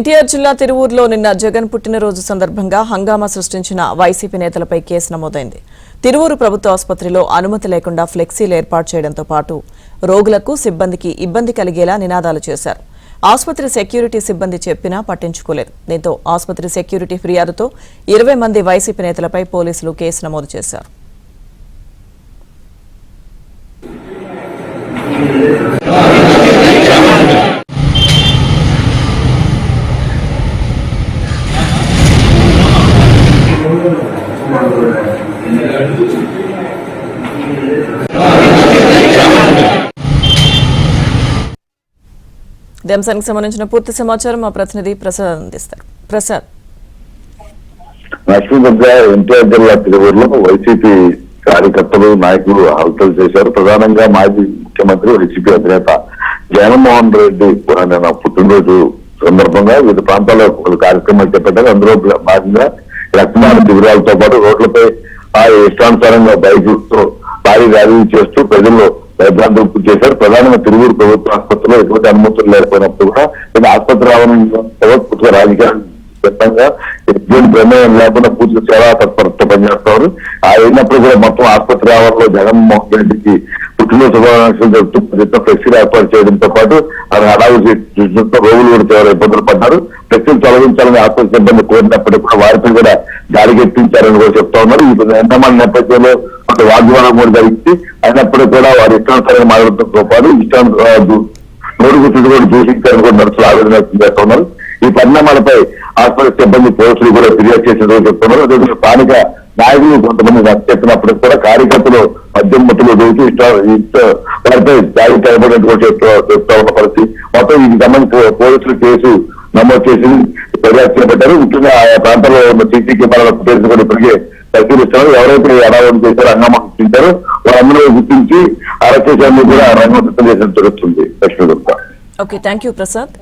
ఎన్టీఆర్ జిల్లా తిరువూరులో నిన్న జగన్ పుట్టినరోజు సందర్భంగా హంగామా సృష్టించిన వైసీపీ నేతలపై కేసు నమోదైంది. తిరువూరు ప్రభుత్వ ఆసుపత్రిలో అనుమతి లేకుండా ఫ్లెక్సీలు ఏర్పాటు చేయడంతో పాటు రోగులకు సిబ్బందికి ఇబ్బంది కలిగేలా నినాదాలు చేశారు. ఆసుపత్రి సెక్యూరిటీ సిబ్బంది చెప్పినా పట్టించుకోలేదు. దీంతో ఆసుపత్రి సెక్యూరిటీ ఫిర్యాదుతో 20 మంది వైసీపీ నేతలపై పోలీసులు కేసు నమోదు చేశారు. అంశానికి సంబంధించిన పూర్తి సమాచారం మా ప్రతినిధి ప్రసాద్ అందిస్తారు. ప్రసాద్, ఎన్టీఆర్ జిల్లా తిరువూరులో వైసీపీ కార్యకర్తలు నాయకులు హల్చల్ చేశారు. ప్రధానంగా మాజీ ముఖ్యమంత్రి వైసీపీ అధినేత జగన్మోహన్ రెడ్డి పుట్టినరోజు సందర్భంగా వివిధ ప్రాంతాల్లో కార్యక్రమాలు చేపట్టారు. అందులో భాగంగా రక్తదాన శిబిరాలతో పాటు రోడ్లపై ఆ ఇష్టానుసారంగా బైకులతో భారీ ర్యాలీ చేస్తూ ప్రజల్లో భయభ్రాంతులు చేశారు. ప్రధానంగా తిరువూరు ప్రభుత్వ ఆసుపత్రిలో ఎటువంటి అనుమతులు లేకపోయినప్పుడు కూడా ఆసుపత్రి రావడంతో రాజకీయాలు సిద్ధంగా ఎటువంటి ప్రమేయం లేకుండా పూర్తి సేవా తత్పరతో పనిచేస్తారు. అయినప్పుడు కూడా మొత్తం ఆసుపత్రి ఆవరణలో జగన్మోహన్ రెడ్డికి పుట్టినరోజు శుభాకాంక్షలు జరుపుతూ ఫ్లెక్సీలు ఏర్పాటు చేయడంతో పాటు హడావుడి చూసినట్టు రోగులు కూడా తీవ్ర ఇబ్బందులు పడ్డారు. ఫ్లెక్సీలు తొలగించాలని ఆసుపత్రి సిబ్బంది కోరినప్పటికీ కూడా వారిపై కూడా దాడికి ఎత్తించారని కూడా చెప్తా ఉన్నారు. ఈ ఎండమాల నేపథ్యంలో అటు వాగ్వాదం కూడా జరిగింది. అయినప్పటికీ కూడా వారి ఇష్టానుసారంగా మాట్లాడటంతో పాటు నోటు గుర్తులు కూడా దూషించారని కూడా నర్సులు ఆవేదన వ్యక్తం చేస్తా ఉన్నారు. ఈ పరిణామాలపై ఆసుపత్రి సిబ్బంది పోలీసులు కూడా ఫిర్యాదు చేసినట్టు చెప్తున్నారు. అదేవిధంగా స్థానిక నాయకులు కొంతమంది చెప్పినప్పటికీ కూడా కార్యకర్తలు మద్యం మత్తులు దొరికి వారిపై దాడి తెలబడినట్టు కూడా చెప్తా ఉన్న పరిస్థితి. మొత్తం ఇది సంబంధించి పోలీసులు కేసు నమోదు చేసి ఫిర్యాదు చేపట్టారు. ముఖ్యంగా ఆయా ప్రాంతాల్లో ఉన్న సీసీ కెమెరాల ఫుటేజ్ కూడా ఇప్పటికే పరిశీలిస్తున్నారు. ఎవరైతే అడావడి చేశారో హంగామా గుర్తించారో వారందరూ గుర్తించి అరెస్ట్ చేసేందుకు కూడా రంగం సిద్ధం చేసినట్టు జరుగుతుంది. Lakshmi Gupta. Okay, thank you Prasad.